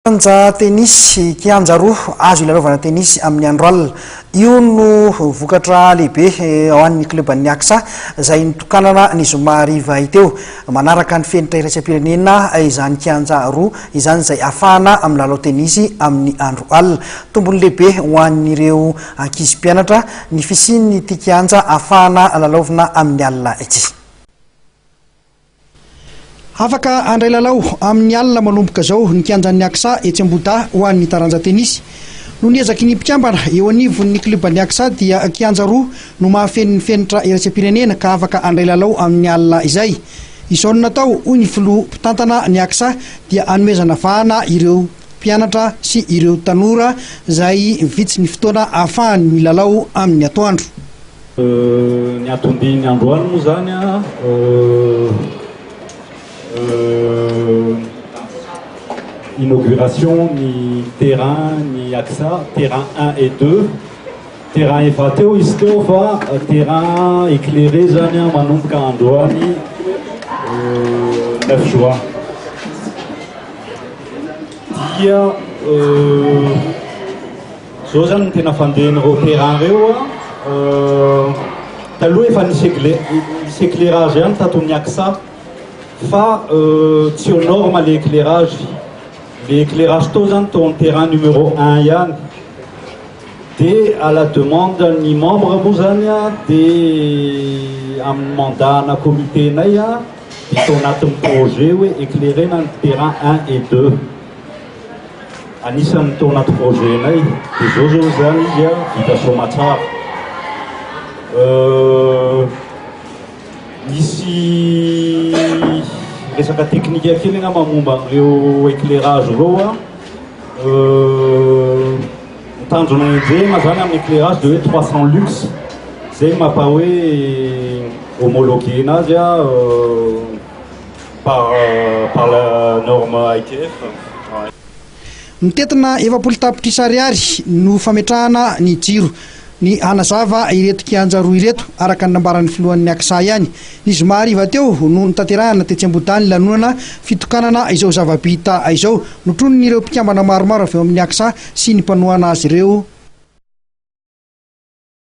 Kianja tenisy kianja roa azo ilalovana tenisy amin'ny andro alina io no vokatra lehibe ao an'ny club an'ny Aksa izay nitokanana ny zoma hariva teo manaraka ny fenitra iraisam-pirenena izany kianja roa izany izay ahafahana amin'ny lalao tenisy amin'ny andro alina. Tombony lehibe ho an'ireo ankizy mpianatra ny fisian'ity kianja ahafahana lalaovina amin'ny alina ity. Afaka andray lalao amin'ny alina manomboka zao ny kianjan'ny Aksa etsy Ambohidahy ho an'ny taranja tenisy. No niezaky ny mpikambana eo anivon'ny club an'ny Aksa dia kianja roa no mahafeno ny fenitra iraisam-pirenena ka afaka andray lalao amin'ny alina izay. Izao no natao hoy ny filoha mpitantana ny Aksa dia hanomezana vahana ireo mpianatra sy ireo tanora izay vitsy ny fotoana ahafahany milalao amin'ny atoandro. Ny atombiny androany moa zany inauguration ni terrain ni Aksa, terrain 1 et 2. Terrain efa teo izy teo fa terrain éclairé zany manomboka androany 9 juin. Dia zao zany ny tena fandehan'ireo terrain reo taloha efa nisy éclairage ihany taton'ny Aksa fa tsy aux normes l'éclairage. L'éclairage tao zany ton terrain numéro 1 ihany. De à la demande ni membre moa zany de amin'ny mandana comité nay itao anatin'ny projet hoe éclairer na terrain 1 et 2. Anisan'ny tao anaty projet nay de zao zany izy vita somatsara. Misy resaka teknika kely angamba momba ireo éclairage reo mitandrona enjehana zany amin'ny éclairage de hoe 300 lux zay mampa hoe homologué nazy par la norme ITF. Mitetina efapolo tapitrisa ariary no fametrahana ny jiro ny hanazava ireto kianja roa ireto araka ny nambaran'ny filohan'ny Aksa ihany. Ny zoma hariva teo no nitanterahana tetsy Ambohidahy ny lanonana fitokanana izao zava-bita izao notronon'ireo mpikambana maromaro avy eo amin'ny Aksa sy ny mpanohana azy ireo.